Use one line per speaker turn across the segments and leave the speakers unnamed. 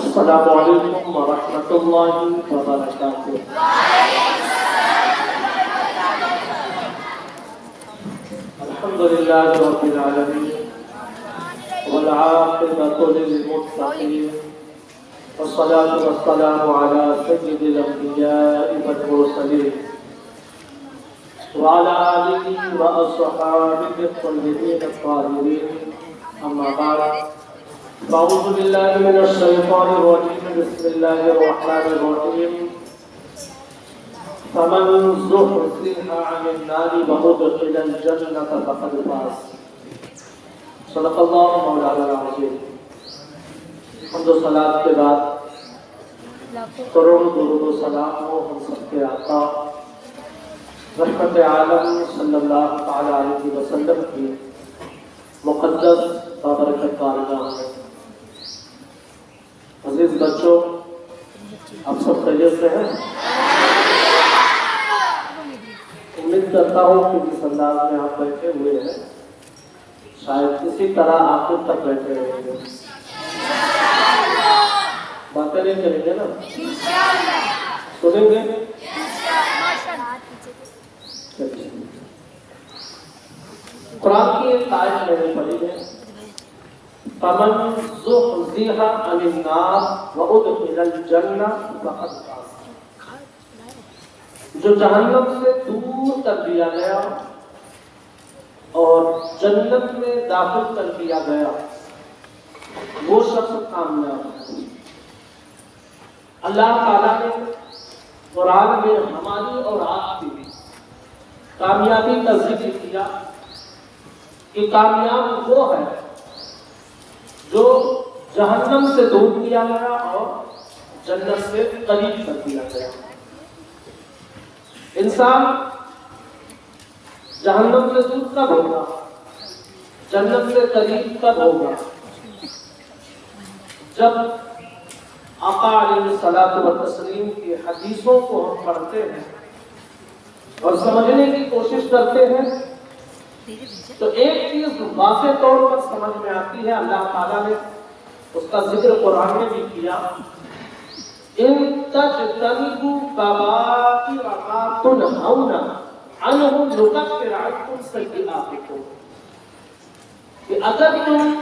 السلام علیکم ورحمۃ اللہ وبرکاتہ۔ الحمد للہ رب العالمین والعاقبۃ للمتقین والصلاة والسلام علی سید الانبیاء والمرسلین وعلی آلہ واصحابہ الطیبین الطاہرین، اما بعد اعوذ باللہ من الشیطان الرجیم، بسم اللہ الرحمن الرحیم۔ فمن زحزح عن النار وادخل الجنۃ فقد فاز۔ صدق اللہ مولانا العظیم۔ حمد و صلاۃ کے بعد کروڑوں درود و سلام ہو ہم سب کے آقا رحمت عالم صلی اللہ تعالی علیہ وسلم کی مقدس بابرکت بارگاہ میں۔ عزیز بچوں، آپ سب خیریت سے ہیں؟ امید کرتا ہوں کہ جس انداز میں آپ بیٹھے ہوئے ہیں شاید اسی طرح آخر تک بیٹھے رہیں گے۔ باتیں نہیں کریں گے نا؟ سنیں گے؟ قرآن کی ایک آیت میں نے پڑھی ہے، فمن زحزح عن النار وادخل الجنہ فقد فاز۔ جو جہنم سے دور کر دیا گیا اور جنت میں داخل کر دیا گیا وہ شخص کامیاب ہے۔ اللہ تعالیٰ نے قرآن میں ہماری اور آپ کی کامیابی کا ذکر کیا کہ کامیاب وہ ہے جو جہنم سے دور کیا گیا اور جنت سے قریب کر دیا گیا۔ انسان جہنم سے دور کب ہوگا؟ جنت سے قریب کب ہوگا؟ جب آقا علیہ الصلوۃ والتسلیم کی حدیثوں کو ہم پڑھتے ہیں اور سمجھنے کی کوشش کرتے ہیں تو ایک چیز واضح طور پر سمجھ میں آتی ہے، اللہ تعالیٰ نے اس کا ذکر قرآن میں بھی کیا، ان تجتنبوا کبائر ما تنہون عنہ نکفر عنکم سیئاتکم، کہ اگر تم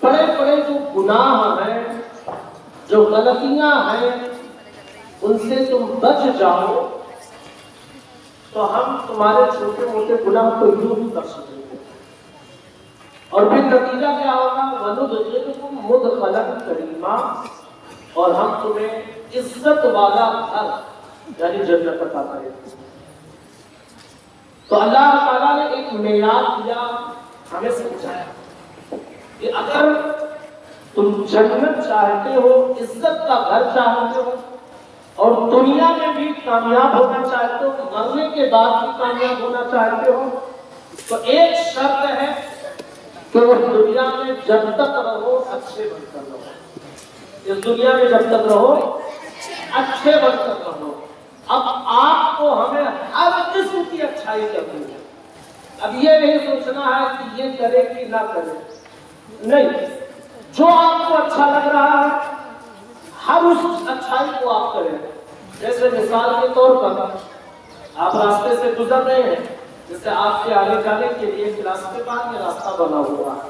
بڑے بڑے جو گناہ ہیں، جو غلطیاں ہیں، ان سے تم بچ جاؤ تو ہم تمہارے چھوٹے موٹے گناہ کو یوں ہی کر سکیں گے، اور پھر نتیجہ کیا ہوگا؟ وَنُدْخِلُكُمْ مُدْخَلًا كَرِيمًا، اور ہم تمہیں عزت والا گھر یعنی جنت عطا کریں گے۔ تو اللہ تعالیٰ نے ایک معیار دیا، ہمیں سمجھایا کہ اگر تم جنت چاہتے ہو، عزت کا گھر چاہتے ہو اور دنیا میں بھی کامیاب ہونا چاہتے ہو، مرنے کے بعد بھی کامیاب ہونا چاہتے ہو، تو ایک شرط ہے کہ وہ دنیا میں جب تک رہو اچھے بن کر رہو۔ اس دنیا میں جب تک رہو اچھے بن کر رہو۔ اب آپ کو ہمیں ہر قسم کی اچھائی کرنی ہے۔ اب یہ نہیں سوچنا ہے کہ یہ کرے کہ نہ کرے، نہیں، جو آپ کو اچھا لگ رہا ہے ہر اس اچھائی کو آپ کریں۔ جیسے مثال کے طور پر آپ راستے سے گزر رہے ہیں، جیسے آپ کے آگے جانے کے لیے راستے پر یہ راستہ بنا ہوا ہے،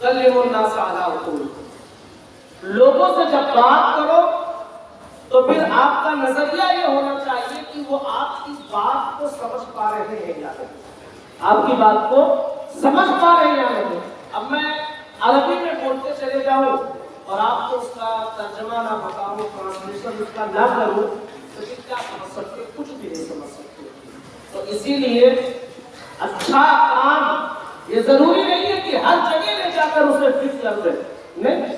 کلموا الناس علی اصول، لوگوں سے جب بات کرو تو پھر آپ کا نظریہ یہ ہونا چاہیے کہ وہ آپ کی بات کو سمجھ پا رہے ہیں یا نہیں، آپ کی بات کو سمجھ پا رہے ہیں یا نہیں۔ اب میں عربی میں بولتے چلے جاؤں اور آپ کو اس کا ترجمہ نہ بتاؤں، ٹرانسلیشن اس کا نہ کروں، تو پھر کیا سمجھ سکتے؟ کچھ بھی نہیں سمجھ سکتے۔ تو اسی لیے اچھا کام یہ ضروری نہیں ہے کہ ہر جگہ لے جا کر اسے فکس کر دیں، نہیں،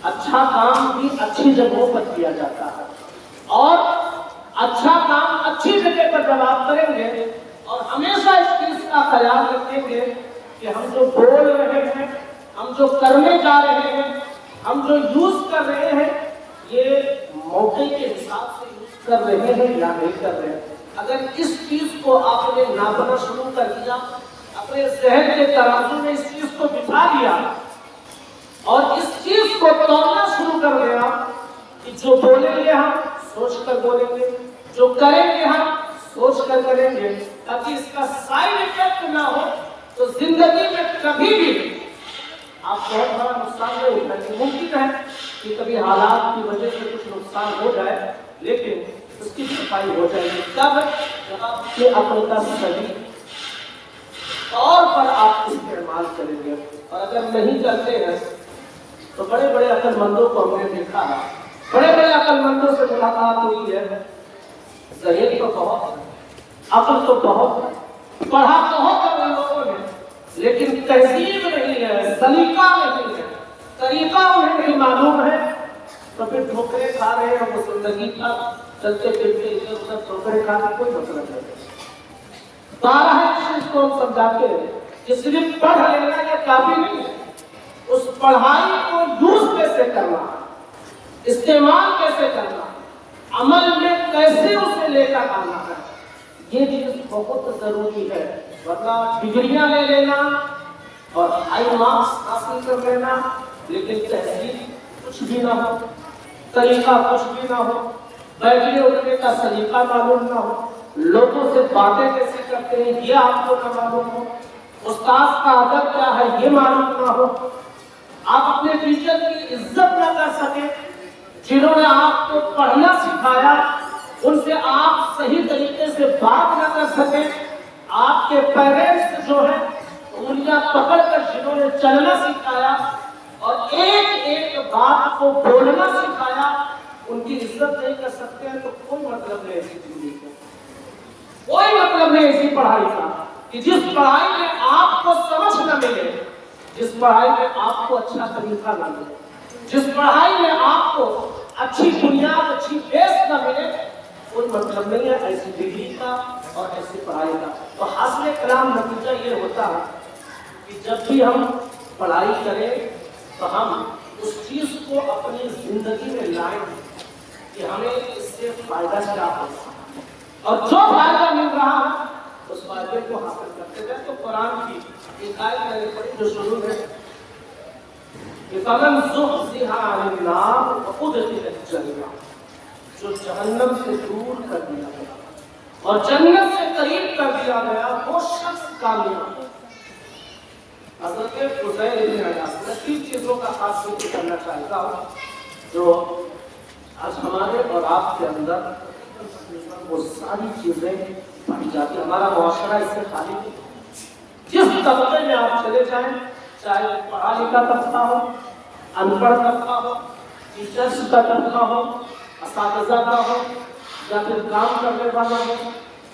اچھا کام بھی اچھی جگہوں پر کیا جاتا ہے، اور اچھا کام اچھی جگہ پر جب آپ کریں گے اور ہمیشہ اس چیز کا خیال رکھیں گے کہ ہم جو بول رہے ہیں، ہم جو کرنے جا رہے ہیں، ہم جو یوز کر رہے ہیں، یہ موقع کے حساب سے یوز کر رہے ہیں یا نہیں کر رہے ہیں۔ اگر اس چیز کو آپ نے ناپنا شروع کر دیا، اپنے ذہن کے ترازو میں اس چیز کو بٹھا دیا اور اس چیز کو توڑنا شروع کر دیا کہ جو بولیں گے ہم سوچ کر بولیں گے، جو کریں گے ہم سوچ کر کریں گے، تاکہ اس کا سائیڈ افیکٹ نہ ہو، تو زندگی میں کبھی بھی آپ بہت بڑا نقصان نہیں اٹھائیں گے۔ ممکن ہے کہ کبھی حالات کی وجہ سے کچھ نقصان ہو جائے، لیکن اس کی صفائی ہو جائے گی تب جب آپ کے عقل کا صحیح طور پر آپ استعمال کریں گے۔ اور اگر نہیں کرتے ہیں تو بڑے بڑے عقل مندوں کو ہم نے دیکھا ہے، بڑے بڑے عقل مندوں سے ملاقات ہوئی ہے، ذہن تو بہت ہے، عقل تو بہت ہے، پڑھا بہت ہے ان لوگوں نے، لیکن تہذیب نہیں ہے، سلیقہ نہیں ہے، طریقہ انہیں نہیں معلوم ہے، تو پھر ٹھوکریں کھا رہے ہیں۔ وہ زندگی کا چلتے پھرتے ادھر ادھر ٹھوکریں کھانے کوئی مطلب نہیں۔ بارہ اس چیز کو ہم سمجھاتے ہیں کہ صرف پڑھ لینا یہ کافی نہیں ہے، اس پڑھائی کو یوز کیسے کرنا ہے، استعمال کیسے کرنا ہے، عمل میں کیسے اسے لے کر آنا ہے، یہ چیز بہت ضروری ہے۔ ورنہ ڈگریاں لے لینا اور ہائی مارکس حاصل کر لینا، لیکن تہذیب کچھ بھی نہ ہو، طریقہ کچھ بھی نہ ہو، بیٹھنے اٹھنے کا سلیقہ معلوم نہ ہو، لوگوں سے باتیں کیسے کرتے ہیں یہ آپ کو نہ معلوم ہو، استاد کا ادب کیا ہے یہ معلوم نہ ہو، آپ اپنے ٹیچر کی عزت نہ کر سکیں، جنہوں نے آپ کو پڑھنا سکھایا ان سے آپ صحیح طریقے سے بات نہ کر سکیں، آپ کے پیرنٹس جو ہیں انگلیاں پکڑ کر جنہوں نے چلنا سکھایا اور ایک ایک بات کو بولنا سکھایا، ان کی عزت نہیں کر سکتے ہیں، تو کوئی مطلب نہیں ایسی زندگی کا، کوئی مطلب نہیں ایسی پڑھائی کا کہ جس پڑھائی میں آپ کو سمجھ نہ ملے، جس پڑھائی میں آپ کو اچھا طریقہ نہ ملے، جس پڑھائی میں آپ کو اچھی بنیاد اچھی بیس نہ ملے، کوئی مطلب نہیں ہے ایسی ڈگری کا اور ایسی پڑھائی کا۔ تو حاصل کلام نتیجہ یہ ہوتا ہے کہ جب بھی ہم پڑھائی کریں تو ہم اس چیز کو اپنی زندگی میں لائیں کہ ہمیں اس سے فائدہ کیا ہوگا، اور جو فائدہ مل رہا ہے اس فائدے کو حاصل کرتے ہیں۔ تو قرآن کی ایک آیت میں نے پڑھی جو شروع ہے کہ فَمَنْ زُحْزِحَ عَنِ النَّارِ وَأُدْخِلَ الْجَنَّةَ، جو جہنم سے دور کر دیا گیا اور جنت سے قریب کر دیا گیا وہ شخص کامیاب۔ حضرت فضیل بن عیاض، میں 3 چیزوں کا خاص ذکر کرنا چاہتا ہوں جو آج ہمارے اور آپ کے اندر وہ ساری چیزیں پائی جاتی ہیں۔ ہمارا معاشرہ اس سے خالی نہیں، جس طبقے میں آپ چلے جائیں، چاہے پڑھا لکھا طبقہ ہو، ان پڑھ طبقہ ہو، ٹیچرس کا طبقہ ہو، اساتذہ کا ہو، یا پھر کام کرنے والا ہو،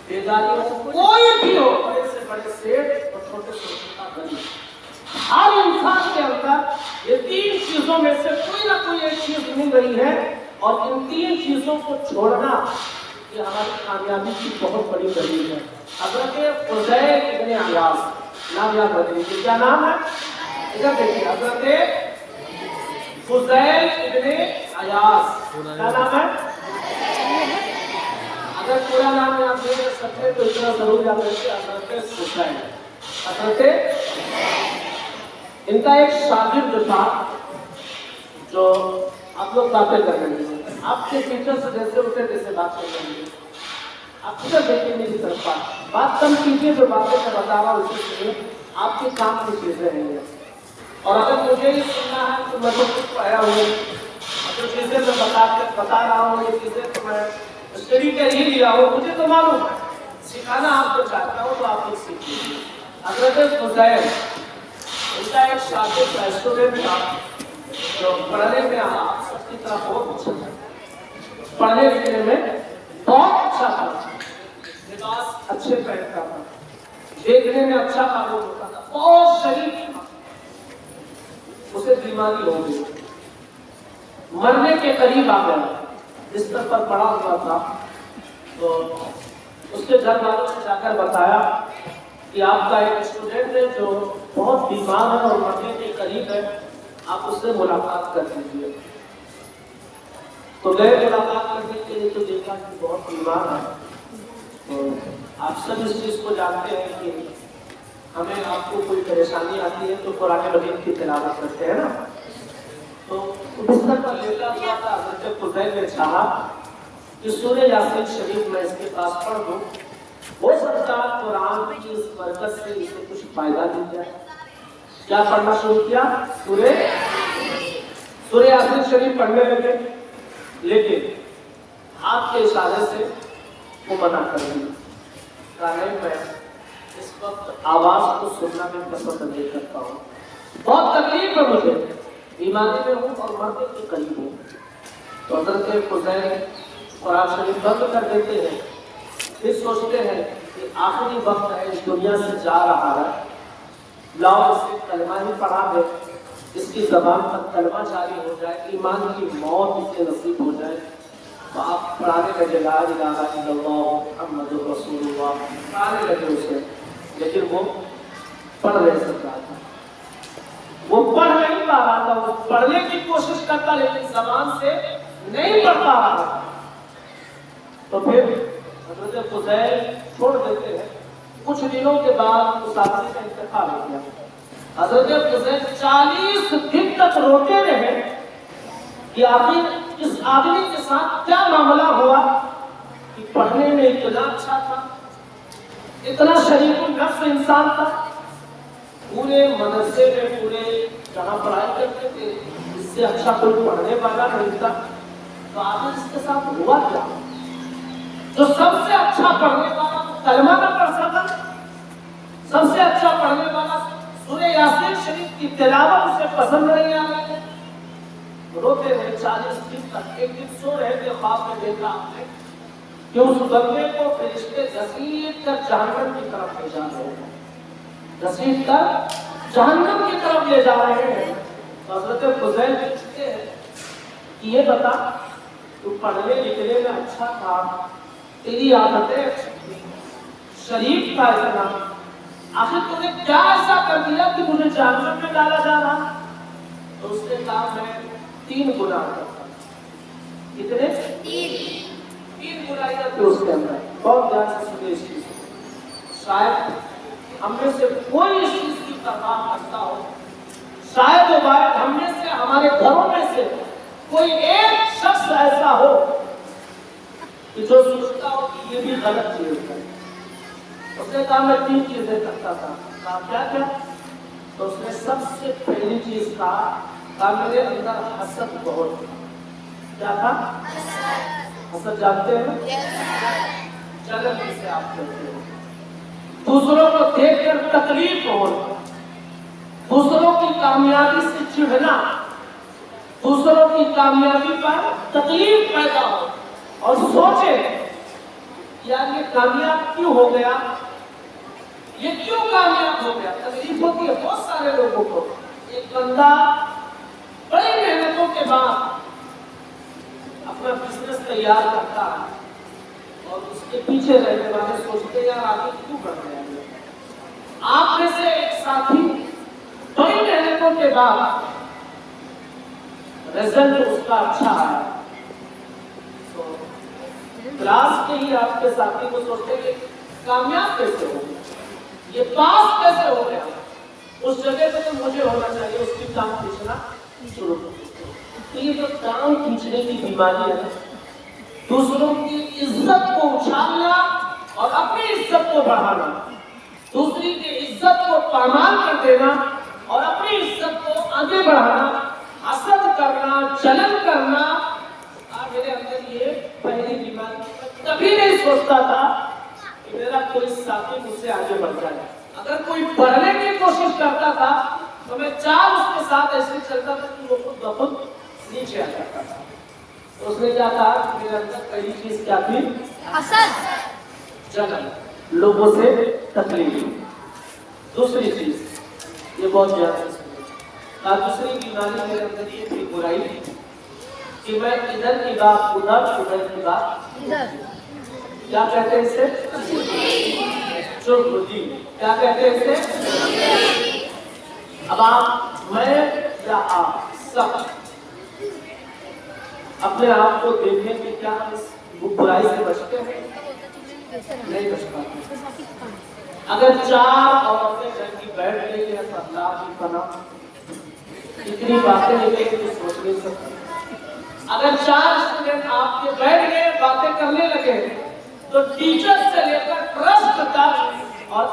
بیداری ہو، کوئی بھی ہو، بڑے سے بڑے سیٹ اور چھوٹے سے چھوٹا غریب، ہر انسان کے اندر یہ 3 چیزوں میں سے کوئی نہ کوئی ایک چیز مل رہی ہے، اور ان 3 چیزوں کو چھوڑنا یہ ہماری کامیابی کی بہت بڑی دلیل ہے۔ حضرت فضیل ابن عیاض، نام یاد رکھیے، کیا نام ہے؟ ادھر دیکھیے، حضرت فضیل ابن عیاض، کیا نام ہے؟ اگر پورا نام یاد نہیں کر سکتے تو اتنا ضرور یاد رکھیے، حضرت فضیل، حضرت، ان کا ایک شاگرد تھا جو آپ لوگ باتیں کر رہے ہیں، آپ کے ٹیچر سے جیسے اٹھے جیسے بات کر رہے ہیں، آپ کدھر دیکھیں میری طرف بات کم کیجیے، جو باتیں میں بتا رہا ہوں اسی سے آپ کے کام کی چیزیں ہیں۔ اور اگر مجھے یہ سننا ہے تو میں تو کچھ پڑھا ہوں، جو چیزیں میں بتا رہا ہوں، یہ چیزیں تو میں اسٹڈی کر ہی لیا ہوں، مجھے تو معلوم ہے، سکھانا آپ کو چاہتا ہوں تو آپ لوگ سیکھ لیجیے۔ حضرت فضیل ان کا ایک شاگرد تھا، اسٹوڈنٹ تھا، جو پڑھنے میں آپ سب کی طرح بہت اچھا تھا، پڑھنے لکھنے میں بہت اچھا تھا، لباس اچھے پہنتا تھا، دیکھنے میں اچھا معلوم ہوتا تھا، بہت شریف تھا۔ اسے بیماری ہو گئی، مرنے کے قریب آ گیا، بستر پر پڑا ہوا تھا، تو اس کے گھر والوں نے جا کر بتایا کہ آپ کا ایک اسٹوڈنٹ ہے جو بہت بیمار ہے اور مرنے کے قریب ہے، آپ اس سے ملاقات کر لیجیے۔ تو گئے ملاقات کرنے کے لیے، تو دیکھا کہ بہت بیمار ہے۔ تو آپ سب اس چیز کو جانتے ہیں کہ ہمیں آپ کو کوئی پریشانی آتی ہے تو قرآن مجید کی تلاوت کرتے ہیں نا، تو بستر پر لیٹا ہوا تھا، حضرت فضیل نے چاہا کہ سورہ یاسین شریف میں اس کے پاس پڑھ دوں، ہو سکتا ہے قرآن کی اس برکت سے اسے کچھ فائدہ مل جائے۔ کیا پڑھنا شروع کیا؟ سورہ یاسین شریف پڑھنے لگے، لیکن ہاتھ کے اشارے سے وہ منع کر دیا، کہا نہیں، میں اس وقت آواز کو سننا میں پسند نہیں کرتا ہوں، بہت تکلیف ہے مجھے، بیماری میں ہوں اور مرنے کے قریب ہوں۔ تو حضرت فضیل قرآن شریف بند کر دیتے ہیں، پھر سوچتے ہیں کہ آخری وقت ہے، اس دنیا سے جا رہا ہے، لاؤ اس سے کلمہ ہی پڑھا دے، اس کی زبان پر کلمہ جاری ہو جائے، ایمان کی موت اس سے نصیب ہو جائے۔ تو آپ پڑھانے لگے لا الہ الا اللہ محمد رسول اللہ، پڑھانے لگے اسے، لیکن وہ پڑھ نہیں سکتا تھا، وہ پڑھ نہیں پا رہا تھا، وہ پڑھنے کی کوشش کرتا لیکن زبان سے نہیں پڑھ پا رہا تھا۔ تو پھر حضرت فضیل چھوڑ دیتے ہیں، کچھ دنوں کے بعد اس آدمی کا انتقال ہو گیا۔ حضرت فضیل 40 دن تک روتے رہے کہ آخر اس آدمی کے ساتھ کیا معاملہ ہوا کہ پڑھنے میں اتنا اچھا تھا، اتنا شریف النفس انسان تھا، پورے مدرسے میں، پورے جہاں پڑھائی کرتے تھے اس سے اچھا کوئی پڑھنے والا نہیں تھا، تو آخر اس کے ساتھ ہوا کیا؟ جو سب سے اچھا پڑھنے والا کلمہ نہ پڑھ سکا، سب سے اچھا پڑھنے والا سورہ یاسین شریف کی تلاوت اسے پسند نہیں آ رہی ہے، روتے رہے 40 دن تک۔ ایک دن سو رہے تھے، خواب میں دیکھا آپ نے کہ اس بندے کو فرشتے گھسیٹ کر جہنم کی طرف لے جا رہے ہیں، گھسیٹ کر جہنم کی طرف لے جا رہے ہیں۔ حضرت فضیل پوچھتے ہیں کہ یہ بتا، تو پڑھنے لکھنے میں اچھا تھا، تیری عادتیں شریف تھا اتنا، آخر تم نے کیا ایسا کر دیا کہ مجھے جہنم میں ڈالا جا رہا؟ تو اس نے کہا میں 3 گناہ کرتا۔ کتنے؟ 3 برائیاں تھے اس کے اندر، بہت دھیان سے سنیں اس چیز کو۔ شاید ہم میں سے کوئی اس چیز کی پرواہ کرتا ہو، شاید وہ بات ہم میں سے، ہمارے گھروں میں سے کوئی ایک شخص ایسا ہو کہ جو سوچتا ہو کہ یہ بھی غلط چیز ہے۔ اس نے کہا میں 3 چیزیں کرتا تھا۔ کہا کیا کیا؟ تو اس نے سب سے پہلی چیز کہا میرے اندر حسد بہت تھا۔ کیا تھا؟ حسد جانتے ہیں؟ جلن جسے آپ کہتے ہیں، دوسروں کو دیکھ کر تکلیف ہونا، دوسروں کی کامیابی سے چڑھنا، دوسروں کی کامیابی پر تکلیف پیدا ہو اور سوچے یار یہ کامیاب کیوں ہو گیا، یہ کیوں کامیاب ہو گیا۔ تکلیف ہوتی ہے بہت سارے لوگوں کو۔ ایک بندہ بڑی محنتوں کے بعد اپنا بزنس تیار کرتا ہے اور اس کے پیچھے رہنے والے سوچتے ہیں یار آگے کیوں بڑھ رہے ہیں۔ آپ میں سے ایک ساتھی بڑی محنتوں کے بعد رزلٹ اس کا اچھا آیا، تو کلاس کے ہی آپ کے ساتھی کو سوچتے کہ کامیاب کیسے ہو گیا، یہ پاس کیسے ہو گیا، اس جگہ پہ تو مجھے ہونا چاہیے، اس کی ٹانگ کھینچنا شروع کر دیتے۔ تو یہ جو ٹانگ کھینچنے کی بیماری ہے، دوسروں کی عزت کو اچھالنا اور اپنی عزت کو بڑھانا، دوسری کی عزت کو پامال کر دینا اور اپنی عزت کو آگے بڑھانا، حسد کرنا، جلن کرنا، میرے اندر یہ پہلی بیماری. کبھی نہیں سوچتا تھا کہ میرا کوئی ساتھی مجھ سے آگے بڑھ جائے. اگر کوئی بڑھنے کی کوشش کرتا تھا تو میں چال اس کے ساتھ ایسے چلتا تھا کہ وہ خود بخود نیچے آ جاتا تھا. تو اس نے کیا کہا کہ میرے اندر پہلی چیز کیا تھی؟ حسد، جلن، لوگوں سے تکلیف. دوسری چیز یہ بہت زیادہ دوسری بیماری میرے اندر یہ تھی برائی کہ میں ادھر کی بات ادھر، ادھر کی بات ادھر. کیا کہتے ہیں اسے؟ چغلی. کیا کہتے ہیں اسے؟ اب آپ، میں یا آپ سب اپنے آپ کو دیکھیں کہ کیا ہم اس برائی سے بچتے ہیں؟ نہیں بچ پاتے. اگر 4 عورتیں گھر کی بیٹھ گئی ہیں تو اللہ کی پناہ اتنی باتیں لے کے سوچ نہیں سکتے. اگر 4 اسٹوڈنٹ آپ کے بیٹھ گئے باتیں کرنے لگے تو ٹیچر سے لے کر ٹرسٹ تک اور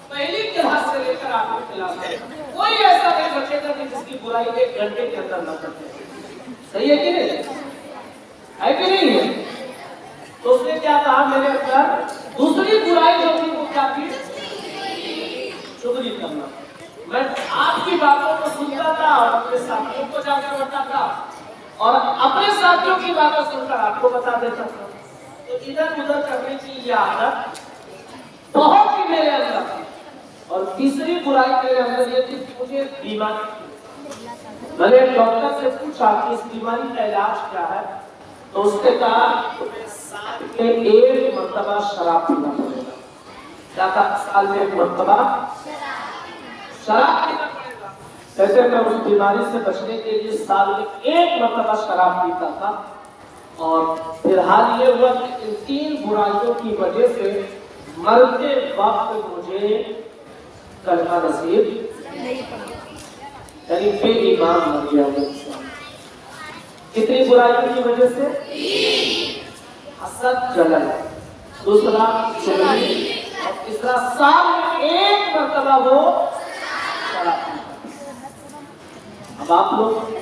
پہلی کلاس سے لے کر آخری کلاس تک کوئی ایسا نہیں بچے گا کہ جس کی برائی 1 گھنٹے کے اندر نہ کرتے. صحیح ہے کہ نہیں؟ ہے کہ نہیں ہے؟ تو اس نے کیا کہا میرے اندر دوسری برائی جو تھی وہ کیا تھی؟ چغلی کرنا. میں آپ کی باتوں کو سنتا تھا اور اپنے ساتھیوں کو جا کر بتاتا تھا اور اپنے ساتھیوں کی باتیں سن کر آپ کو بتا دیتا تھا. تو ادھر ادھر کرنے کی یہ عادت بہت ہی میرے اندر تھی. اور تیسری برائی میرے اندر یہ تھی کہ مجھے بیماری تھی. میں نے ڈاکٹر سے پوچھا کہ اس بیماری کا علاج کیا ہے تو اس نے کہا تمہیں سال میں 1 مرتبہ شراب پینا پڑے گا. کیا کہا؟ سال میں 1 مرتبہ شراب پینا پڑے گا. کہتے میں اس بیماری سے بچنے کے لیے سال میں 1 مرتبہ شراب پیتا تھا. اور پھر حال یہ ہوا کہ ان 3 برائیوں کی وجہ سے مرتے وقت مجھے کلمہ نصیب یعنی بے ایمان مر گیا ہوں. کتنی برائیوں کی وجہ سے؟ حسد، جلن، دوسرا چغلی اور تیسرا سال میں 1 مرتبہ وہ شراب. اب آپ لوگ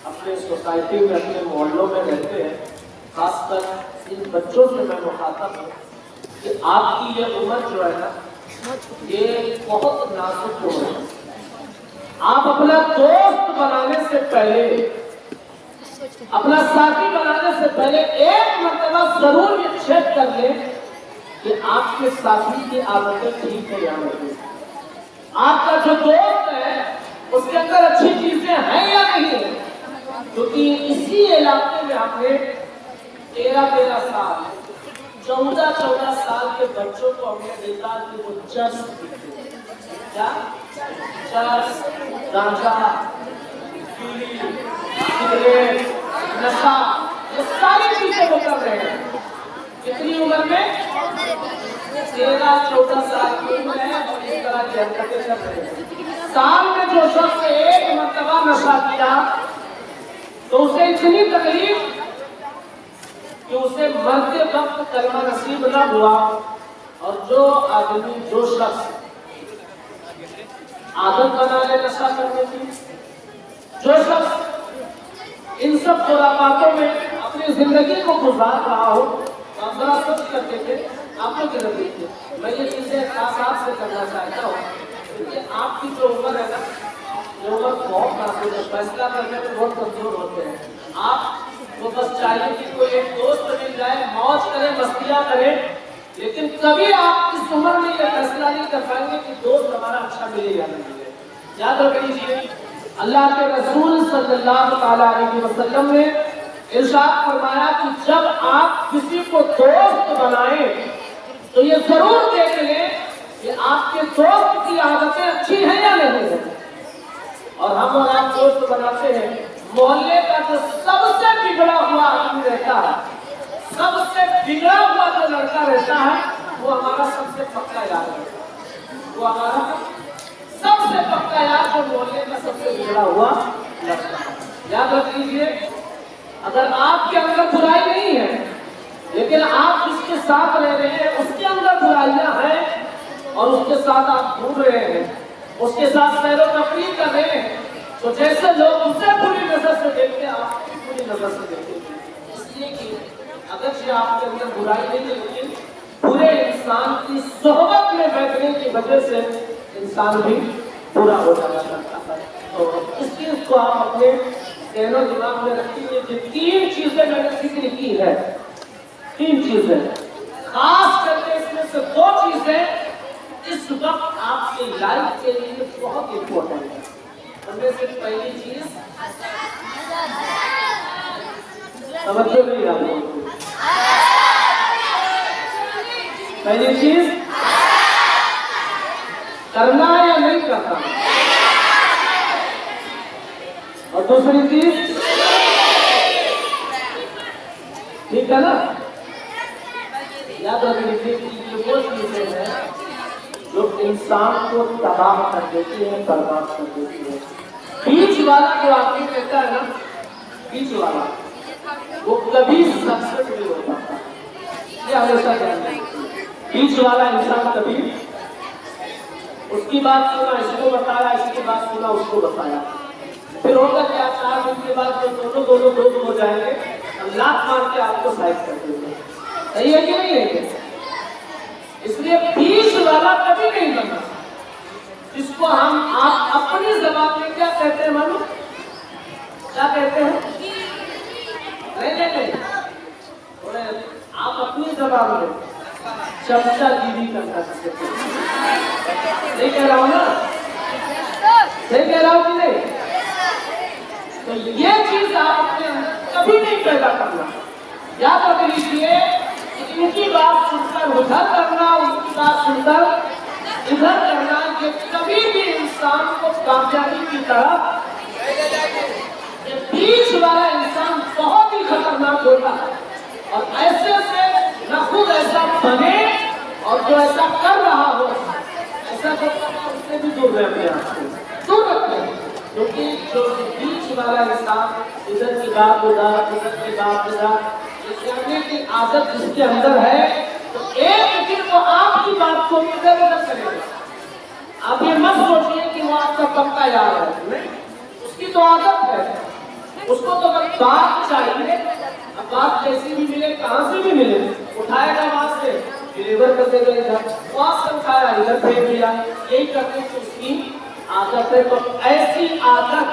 اپنے سوسائٹی میں اپنے محلوں میں رہتے ہیں، خاص کر ان بچوں سے میں مخاطب ہوں کہ آپ کی یہ عمر جو ہے نا یہ بہت نازک عمر ہے. آپ اپنا دوست بنانے سے پہلے، اپنا ساتھی بنانے سے پہلے 1 مرتبہ ضرور یہ چیک کر لیں کہ آپ کے ساتھی کی عادتیں ٹھیک ہے یا نہیں. آپ کا جو دوست ہے اس کے اندر اچھی چیزیں ہیں یا نہیں ہے. کیونکہ اسی علاقے میں آپ نے 13 سال 14 سال کے بچوں کو ہم نے دیکھا کہ وہ چرس کیا چرس، گانجا، بیڑی، سگریٹ، نشہ، یہ ساری چیزیں وہ کر رہے ہیں. کتنی عمر میں؟ 13-14 سال کی عمر ہے اور اس طرح کی حرکتیں کر رہے ہیں. سال میں جو شخص 1 مرتبہ نشہ کیا تو اسے اتنی تکلیف کہ اسے مرتے وقت کلمہ نصیب نہ ہوا. اور جو آدمی، جو شخص عادت بنا لے نشہ کرنے کی، جو شخص ان سب خرافاتوں میں اپنی زندگی کو گزار رہا ہو، آپ ذرا سوچ کر دیکھیں. آپ کو کیا دیکھیے، میں یہ چیزیں خاص آپ سے کرنا چاہتا ہوں کیونکہ آپ کی جو عمر ہے نا یہ عمر بہت نازک ہے. فیصلہ کرنے میں بہت کمزور ہوتے ہیں. آپ کو بس چاہیے کہ کوئی ایک دوست مل جائے، موج کرے، مستیاں کرے، لیکن کبھی آپ اس عمر میں یہ فیصلہ نہیں کر پائیں گے کہ دوست ہمارا اچھا ملے یا نہیں ملے. یاد رکھ لیجیے اللہ کے رسول صلی اللہ تعالیٰ علیہ وسلم نے ارشاد فرمایا کہ جب آپ کسی کو دوست بنائیں تو یہ ضرور دیکھ لیں کہ آپ کے دوست کی عادتیں اچھی ہیں یا نہیں ہیں. اور ہم اور آپ دوست بناتے ہیں، محلے کا جو سب سے بگڑا ہوا آدمی رہتا ہے، سب سے بگڑا ہوا جو لڑکا رہتا ہے وہ ہمارا سب سے پکا یار ہے. وہ ہمارا سب سے پکا یار جو محلے کا سب سے بگڑا ہوا لڑکا ہے. یاد رکھ لیجیے اگر آپ کے اندر برائی نہیں ہے لیکن آپ جس کے ساتھ رہ رہے ہیں اس کے اندر برائیاں ہیں اور اس کے ساتھ آپ گھوم رہے ہیں، اس کے ساتھ سیر و تفریح کر رہے ہیں، تو جیسے لوگ اسے بری نظر سے دیکھتے ہیں آپ کو بری نظر سے دیکھتے ہیں، اس لیے کہ اگرچہ آپ کے اندر برائی نہیں ہے لیکن برے انسان کی صحبت میں بیٹھنے کی وجہ سے انسان بھی برا ہو جانا کرتا ہے۔ تو اس چیز کو آپ اپنے ذہن و دماغ میں رکھیے کہ تین چیزیں میں نے ذکر کی ہے، تین چیزیں خاص کر کے اس میں سے دو چیزیں اس وقت آپ کی لائف کے لیے بہت امپورٹنٹ ہے۔ ان میں سے پہلی چیز توجہ نہیں آپ لوگوں کو، پہلی چیز کرنا یا نہیں کرنا، اور دوسری چیز ٹھیک ہے نا، یاد رکھ لیجیے کہ یہ وہ چیزیں ہیں جو انسان کو تباہ کر دیتی ہے، برباد کر دیتی ہے۔ بیچ والا جو آدمی کہتا ہے نا، بیچ والا وہ کبھی سکسیس نہیں ہو پاتا، یہ ہمیشہ کہتے ہیں۔ بیچ والا انسان کبھی اس کی بات سنا، اس کو بتایا، اس کی بات سنا، اس کو بتایا، پھر ہوگا کیا 4 دن کے بعد جو دونوں دوست ہو جائیں گے، اللہ مان کے آپ کو سائڈ کر دیں گے۔ صحیح ہے کہ نہیں ہے؟ اس لیے بیچ والا کبھی نہیں بننا، جس کو ہم آپ اپنی زبان میں کیا کہتے ہیں معلوم؟ کیا کہتے ہیں؟ نہیں آپ اپنی زبان میں چمچا گیری کرنا سکتے ہیں۔ نہیں کہہ رہا ہوں نا، نہیں کہہ رہا ہوں کہ نہیں؟ تو یہ چیز آپ اپنے اندر کبھی نہیں پیدا کرنا۔ یاد رکھ لیجیے ان کی بات سن کر ادھر کرنا، ان کی بات سن کر ادھر کرنا، یہ کبھی بھی انسان کو کامیابی کی طرف، یہ بیچ والا انسان بہت ہی خطرناک ہوتا ہے، اور ایسے سے نہ خود ایسا بنے اور جو ایسا کر رہا ہو ایسا کرتا ہے اس سے بھی دور رہتے ہیں، دور رکھتے ہیں، کیونکہ جو بیچ والا انسان ادھر کی بات ادھر، ادھر کی بات ادھر، یہ کرنے کی عادت جس کے اندر ہے تو ایک دن وہ آپ کی بات کو ادھر ادھر کرے گا۔ آپ یہ مت سوچیے کہ وہ آپ کا پکا یار ہے، اس کی تو عادت ہے، اس کو تو بس بات چاہیے، اب بات کیسی بھی ملے، کہاں سے بھی ملے، اٹھائے گا وہاں سے ڈیلیور کر دے گا ادھر، وہاں سے اٹھایا ادھر بھیج دیا، یہی کرنے کی اس کی عادت ہے۔ تو ایسی عادت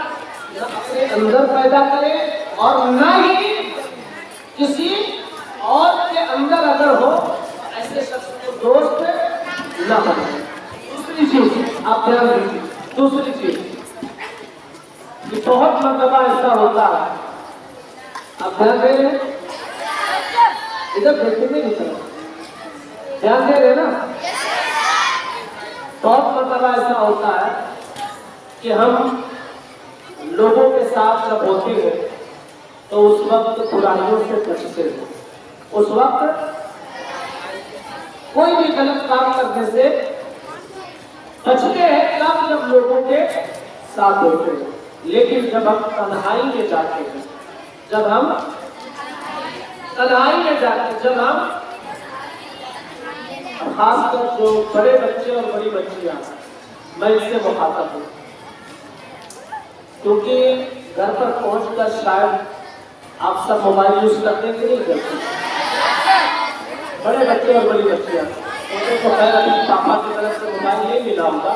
نہ اپنے اندر پیدا کرے اور نہ ہی کسی اور کے اندر اگر ہو ایسے شخص کو دوست نہ بنائے۔ دوسری چیز آپ دھیان رکھیے، دوسری چیز کہ بہت مرتبہ ایسا ہوتا ہے، آپ دھیان دے رہے ہیں، ادھر دیکھتے نہیں طرف دھیان دے رہے نا، بہت مرتبہ ایسا ہوتا ہے کہ ہم لوگوں کے ساتھ جب ہوتے ہیں تو اس وقت برائیوں سے بچتے ہیں، اس وقت کوئی بھی غلط کام کرنے سے بچتے ہیں تب جب لوگوں کے ساتھ ہوتے ہیں، لیکن جب ہم تنہائی میں جاتے ہیں، جب ہم تنہائی میں جاتے ہیں، جب ہم خاص کر جو بڑے بچے اور بڑی بچیاں، میں اس سے مخاطب ہوں، کیونکہ گھر پر پہنچ کر شاید آپ سب موبائل یوز کرتے کہ نہیں کرتے، بڑے بچے اور بڑی بچیاں، ان کو خیر ابھی پاپا کی طرف سے موبائل نہیں ملا ہوگا،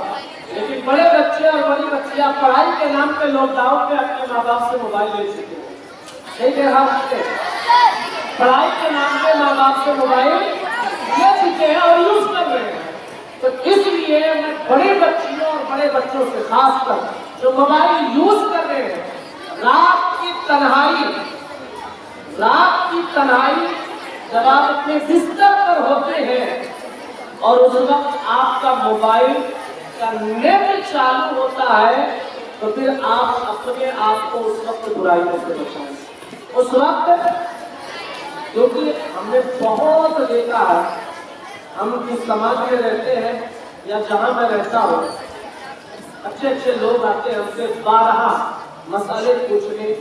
لیکن بڑے بچے اور بڑی بچیاں پڑھائی کے نام پہ لاک ڈاؤن میں اپنے ماں باپ سے موبائل لے چکے ہیں، نہیں کہہ رہا ہوں، پڑھائی کے نام پہ ماں باپ سے موبائل لے چکے ہیں اور یوز کر رہے ہیں۔ تو اس لیے میں بڑے بچیوں اور بڑے بچوں سے خاص کر جو موبائل یوز کر رہے ہیں، رات کی تنہائی جب آپ اپنے بستر پر ہوتے ہیں اور اس وقت آپ کا موبائل کا نیٹ چالو ہوتا ہے تو پھر آپ اپنے آپ کو اس وقت برائیوں سے بچائیں، اس وقت، کیونکہ ہم نے بہت دیکھا ہے، ہم جس سماج میں رہتے ہیں یا جہاں میں رہتا ہوں، اچھے اچھے لوگ آتے ہیں ہم سے 12 مسئلے پوچھنے،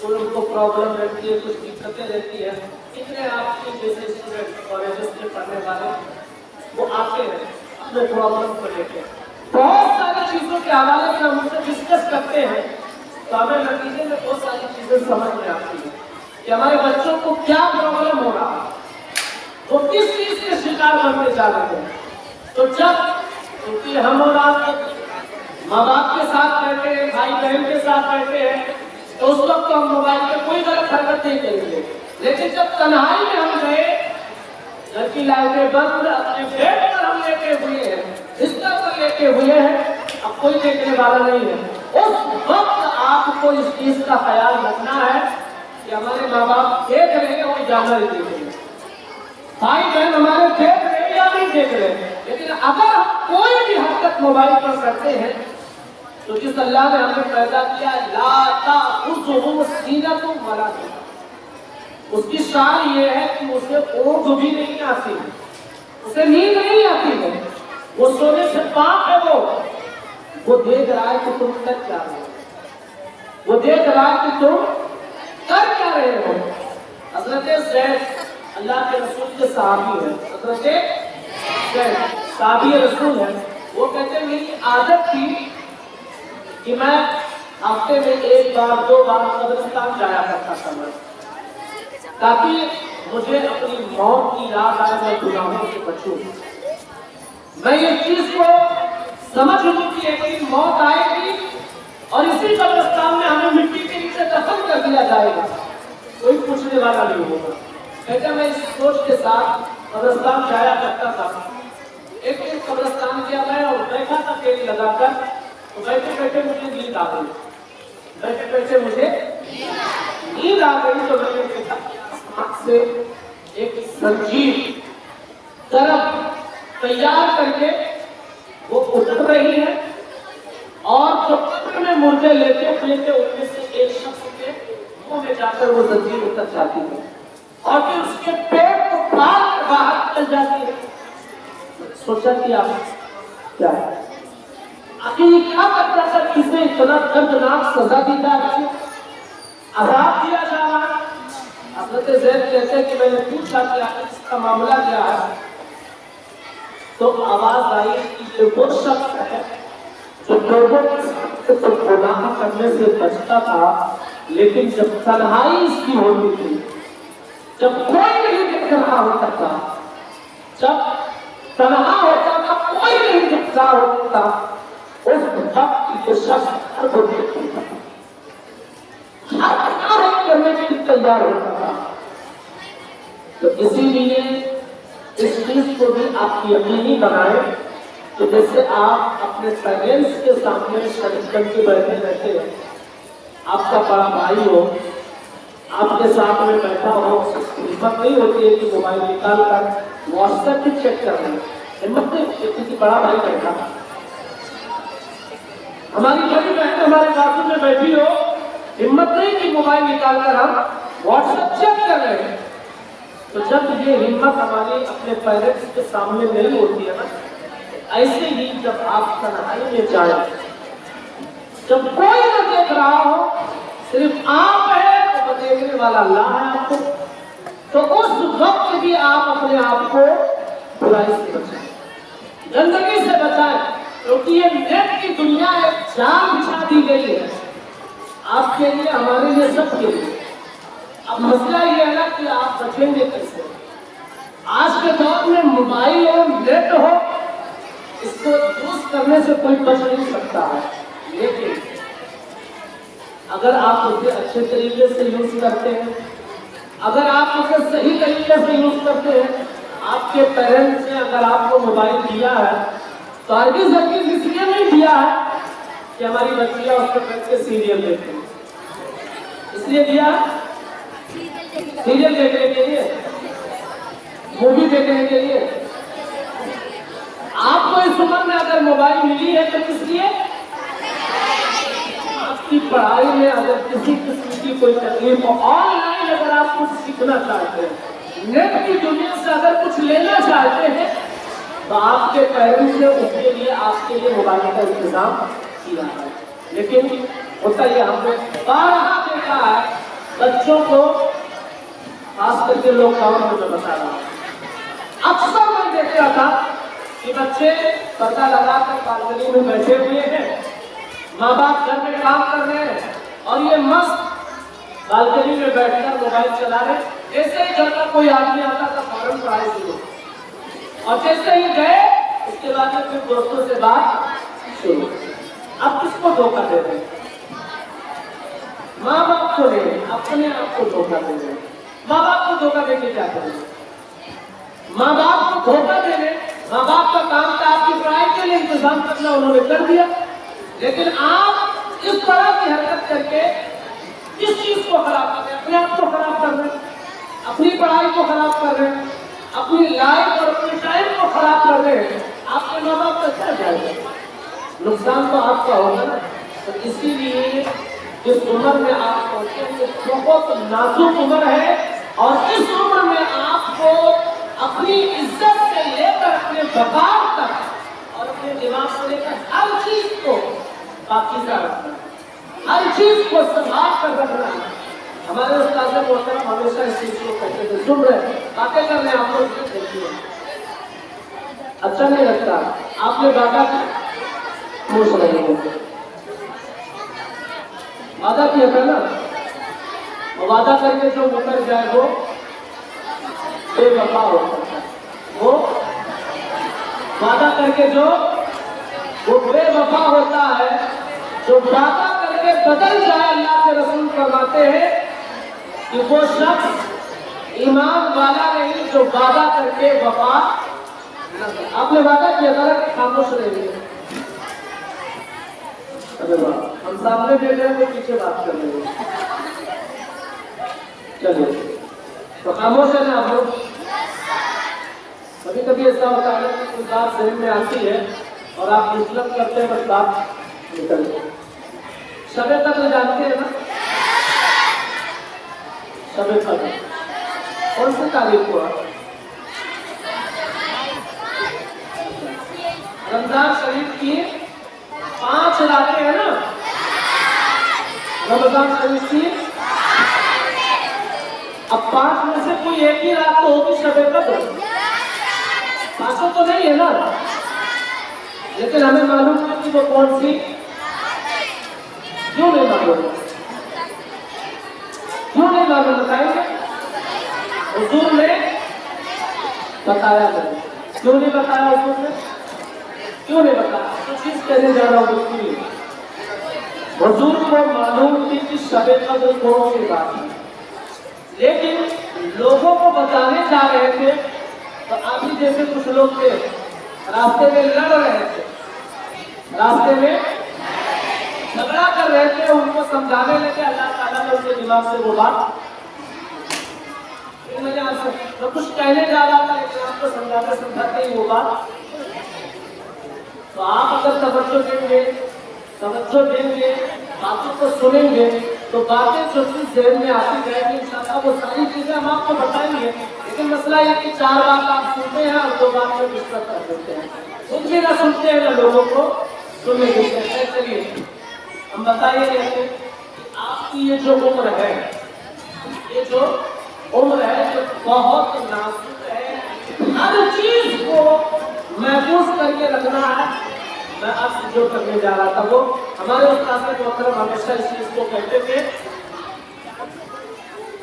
ان کو پرابلم رہتی ہے، کچھ دقتیں رہتی ہیں، اتنے آپ کے جیسے اسٹوڈنٹ کالجز کے پڑھنے والے وہ آتے ہیں اپنے پرابلم کو لے کے، بہت ساری چیزوں کے حوالے سے ہم ان سے ڈسکس کرتے ہیں تو ہمیں نتیجے میں بہت ساری چیزیں سمجھ میں آتی ہیں کہ ہمارے بچوں کو کیا پرابلم ہو رہا ہے، وہ کس چیز کے شکار بنتے جا رہے ہیں۔ تو جب کیونکہ ہم اور آپ ماں باپ کے ساتھ بیٹھے ہیں، بھائی بہن کے ساتھ بیٹھے ہیں، تو اس وقت ہم موبائل پہ کوئی غلط حرکت نہیں کریں گے، لیکن جب تنہائی میں ہم گئے، گھر کی لائٹیں بند، اپنے بیڈ پر ہم لیٹے ہوئے ہیں، بستر پر لیٹے ہوئے ہیں، اب کوئی دیکھنے والا نہیں ہے، اس وقت آپ کو اس چیز کا خیال رکھنا ہے کہ ہمارے ماں باپ دیکھ رہے ہیں اور جانا نہیں دیکھ رہے ہیں، بھائی بہن ہمارے دیکھ رہے ہیں یا نہیں دیکھ رہے ہیں، لیکن اگر ہم کوئی بھی حرکت موبائل پر کرتے ہیں تو جس اللہ نے ہمیں پیدا کیا لا تأخذہ سنۃ ولا نوم، اس کی شان یہ ہے کہ اسے اونگ بھی نہیں آتی، اسے نیند نہیں آتی ہے، وہ سونے سے پاک ہے، وہ دیکھ رہا ہے کہ تم کر کیا رہے ہو، وہ دیکھ رہا ہے کہ تم کر کیا رہے ہو۔ حضرت زید اللہ کے رسول کے صحابی ہیں، حضرت زید صحابی رسول ہیں، وہ کہتے ہیں میری عادت تھی کہ میں ہفتے میں 1 بار 2 بار قبرستان جایا کرتا تھا تاکہ مجھے اپنی موت کی یاد آئے، میں گناہوں سے بچوں۔ میں یہ چیز کو سمجھ چکی ہے کہ موت آئے گی اور اسی قبرستان میں ہمیں مٹی کے نیچے دفن کر دیا جائے گا، کوئی پوچھنے والا نہیں ہوگا۔ کہتے میں اس سوچ کے ساتھ قبرستان جایا کرتا تھا۔ ایک دن قبرستان گیا میں اور بیٹھا تھا تیل لگا کر، تو بیٹھے بیٹھے مجھے نیند آ گئی، بیٹھے بیٹھے مجھے نیند آ گئی، تو میں نے دیکھا آنکھ سے ایک زنجیر درب تیار کر کے وہ اٹھ رہی ہے، اور جو قبر میں مردے لیتے ہوئے تھے ان میں سے ایک شخص کے منہ میں جا کر وہ زنجیر اتر جاتی ہے اور پھر اس کے پیٹ کو پھاڑ کر باہر نکل جاتی ہے۔ سوچا کہ آپ کیا ہے، آخر یہ کیا کرتا تھا کہ اسے اتنا دردناک سزا دی جا رہی ہے، عذاب دیا جا رہا ہے۔ حضرت زید کہتے ہیں کہ میں نے پوچھا کہ آخر اس کا معاملہ کیا ہے، تو آواز آئی کہ یہ وہ شخص ہے جو لوگوں کے سامنے تو گناہ کرنے سے بچتا تھا، لیکن جب تنہائی اس کی ہوتی تھی، جب کوئی نہیں دیکھ رہا ہوتا تھا، جب تنہا ہوتا تھا، کوئی نہیں دیکھ رہا ہوتا تھا، اس وقت یہ شخص ہر کو دیکھتا تھا، ہر کام کرنے کے لیے تیار ہوتا تھا۔ تو اسی لیے اس چیز کو بھی آپ یقینی بنائیں کہ جیسے آپ اپنے پیرنٹس کے سامنے شریک کر کے بیٹھے رہتے ہیں، آپ کا بڑا بھائی ہو آپ کے ساتھ میں بیٹھا ہو، ہمت نہیں ہوتی ہے کہ موبائل نکال کر واٹس ایپ بھی چیک کر رہے ہیں، ہمت نہیں ہوتی کسی بڑا بھائی بیٹھا، ہماری بڑی بہن ہمارے بازو میں بیٹھی ہو، ہمت نہیں کہ موبائل نکال کر ہم واٹس ایپ چیک کر رہے ہیں۔ تو جب یہ ہمت ہماری اپنے پیرنٹس کے سامنے نہیں ہوتی ہے نا، ایسے ہی جب آپ تنہائی میں جائیں، جب کوئی نہ دیکھ رہا ہو، صرف آپ ہے تو دیکھنے والا اللہ ہے آپ کو، تو اس وقت بھی آپ اپنے آپ کو برائی سے بچائیں، گندگی سے بچائیں، کیونکہ یہ نیٹ کی دنیا ایک جال بچھا دی گئی ہے آپ کے لیے، ہمارے لیے، سب کے لیے۔ اب مسئلہ یہ ہے نا کہ آپ بچیں گے کیسے؟ آج کے دور میں موبائل اور نیٹ ہو، اس کو یوز کرنے سے کوئی بچ نہیں سکتا ہے، لیکن اگر آپ اسے اچھے طریقے سے یوز کرتے ہیں، اگر آپ اسے صحیح طریقے سے یوز کرتے ہیں، آپ کے پیرنٹس نے اگر آپ کو موبائل دیا ہے تو ہرگز اس لیے نہیں دیا ہے کہ ہماری بچیاں اس پر بیٹھ کے سیریل دیکھیں، اس لیے دیا سیریل دیکھنے کے لیے، مووی دیکھنے کے لیے۔ آپ کو اس عمر میں اگر موبائل ملی ہے تو کس لیے؟ آپ کی پڑھائی میں اگر کسی قسم کی کوئی تکلیف ہو، آن لائن اگر آپ کچھ سیکھنا چاہتے ہیں، نیٹ کی دنیا سے اگر کچھ لینا چاہتے ہیں، تو آپ کے پیرنٹس نے اس کے لیے آپ کے لیے موبائل کا انتظام کیا ہے۔ لیکن ہوتا یہ ہم نے بارہا دیکھا ہے بچوں کو، خاص کر کے لوگ گاؤں میں بتا رہا ہوں، اکثر میں دیکھتا تھا کہ بچے پردہ لگا کر بالکنی میں بیٹھے ہوئے ہیں، ماں باپ گھر میں کام کر رہے ہیں اور یہ مست بالکنی میں بیٹھ کر موبائل چلا رہے، ایسے ہی گھر کا کوئی آدمی آتا تھا فوراً پڑھائی شروع، اور جیسے ہی گئے اس کے بعد میں پھر دوستوں سے بات شروع۔ اب کس کو دھوکہ دے رہے ہیں؟ ماں باپ کو دے رہے ہیں، اپنے آپ کو دھوکہ دے رہے ہیں۔ ماں باپ کو دھوکہ دے کے کیا کریں گے؟ ماں باپ کو دھوکہ دے رہے، ماں باپ کا کام تھا آپ کی پڑھائی کے لیے انتظام کرنا، انہوں نے کر دیا، لیکن آپ اس طرح کی حرکت کر کے کس چیز کو خراب کر رہے ہیں؟ اپنے آپ کو خراب کر رہے ہیں، اپنی پڑھائی کو خراب کر رہے ہیں، اپنی لائف اور اپنے ٹائم کو خراب کر رہے ہیں۔ آپ کے ماں باپ کا کیا جائے گا؟ نقصان تو آپ کا ہوگا نا۔ تو اسی لیے اس عمر میں آپ پہنچے ہیں، بہت نازک عمر ہے، اور اس عمر میں آپ کو اپنی عزت سے لے کر اپنے وقار تک اور اپنے دماغ سے لے کر ہر چیز کو پاکیزہ رکھنا، ہر چیز کو سنبھال کر رکھنا۔ ہمارے استاد محترم ہمیشہ اس چیز کو کہتے تھے، سن رہے باتیں کر رہے ہیں آپ لوگ دیکھیے، اچھا نہیں لگتا آپ نے وعدہ پوچھ رہے ہیں، وعدہ کیا تھا نا، وعدہ کر کے جو مکر جائے وہ بے وفا ہوتا ہے، وہ وعدہ کر کے جو وہ بے وفا ہوتا ہے، جو وعدہ کر کے بدل جائے، اللہ کے رسول فرماتے ہیں کہ وہ شخص ایمان والا نہیں جو وعدہ کر کے وفا نہ کرے۔ آپ نے وعدہ کیا تھا کہ خاموش رہیے، ہم سامنے دے رہے ہیں وہ پیچھے بات کر رہے ہیں، چلیے تو خاموش ہے نا ہم لوگ۔ کبھی کبھی ایسا ہوتا ہے کہ کوئی بات ذہن میں آتی ہے اور آپ مسلط کرتے ہیں، بس بات نکل جائے۔ شب قدر جانتے ہیں نا؟ شب قدر کون سی تاریخ کو ہے؟ رمضان شریف کی 5 راتیں ہیں نا، رمضان شریف کی، اب 5 میں سے کوئی ایک ہی رات تو ہوگی شب قدر، 500 تو نہیں ہے نا، لیکن ہمیں معلوم ہے کہ وہ کون سی، کیوں نہیں معلوم؟ کیوں نہیں معلوم بتائیں گے؟ حضور نے بتایا نہیں، کیوں نہیں بتایا حضور نے؟ کیوں نہیں بتایا؟ تو چیز کہنے جا رہا ہوں اس لیے حضور کو معلوم تھی کہ شب قدر کون سی بات ہے، لیکن لوگوں کو بتانے جا رہے تھے تو آپ ہی جیسے کچھ لوگ تھے، راستے میں لڑ رہے تھے، راستے میں جھگڑا کر رہے تھے، ان کو سمجھانے لگے، اللہ تعالیٰ نے ان کے دماغ سے وہ بات تو کچھ کہنے جا رہا تھا، لیکن آپ کو سمجھاتے سمجھاتے ہی وہ بات، تو آپ اگر توجہ دیں گے، باتوں کو سنیں گے، تو باتیں جو چیز ذہن میں آتی جائے گی، انشاءاللہ وہ ساری چیزیں ہم آپ کو بتائیں گے۔ لیکن مسئلہ یہ کہ 4 بات آپ سنتے ہیں اور 2 بات میں ڈسکس کر دیتے ہیں، خود بھی نہ سنتے ہیں نہ لوگوں کو سننے دیتے ہیں۔ چلیے ہم بتائیے کہ آپ کی یہ جو عمر ہے، یہ جو عمر ہے جو بہت نازک ہے، ہر چیز کو محفوظ کر کے رکھنا ہے۔ میں آپ سے جو کرنے جا رہا تھا وہ ہمارے استاد محترم ہمیشہ اس چیز کو کہتے تھے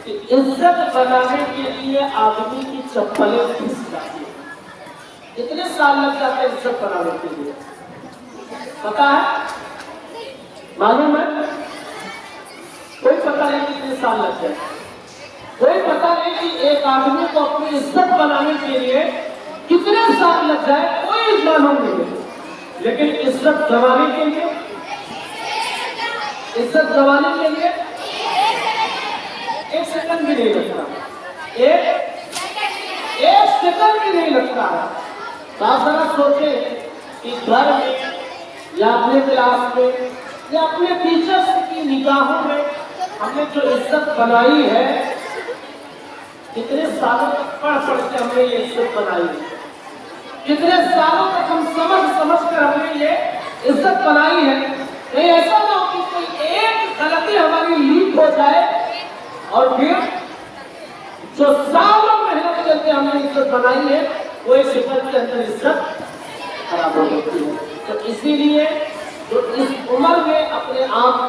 کہ عزت بنانے کے لیے آدمی کی چپلیں پھس جاتی ہیں، اتنے سال لگ جاتے ہیں عزت بنانے کے لیے، پتا ہے؟ معلوم ہے؟ کوئی پتہ نہیں کتنے سال لگ جائے، کوئی پتہ نہیں کہ ایک آدمی کو اپنی عزت بنانے کے لیے کتنے سال لگ جائے، کوئی معلوم نہیں ہے، لیکن عزت گنوانے کے لیے، عزت گنوانے کے لیے 1 سیکنڈ بھی نہیں لگتا، ایک سیکنڈ بھی نہیں لگتا ہے۔ تو آپ ذرا سوچیں کہ گھر میں یا اپنے کلاس میں یا اپنے ٹیچرز کی نگاہوں میں ہم نے جو عزت بنائی ہے، کتنے سالوں تک پڑھ کے ہم نے یہ عزت بنائی ہے، کتنے سالوں تک ہم سمجھ کر ہم نے یہ عزت بنائی ہے۔ نہیں ایسا نہ ہو کہ کوئی ایک غلطی ہماری لیک ہو جائے اور پھر جو سالوں محنت کر کے ہم نے عزت بنائی ہے وہ ایک سیکنڈ کے اندر عزت خراب ہو جاتی ہے۔ تو اسی لیے جو اس عمر میں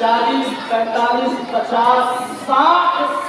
40, 45, 50, 60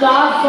400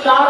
4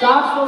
400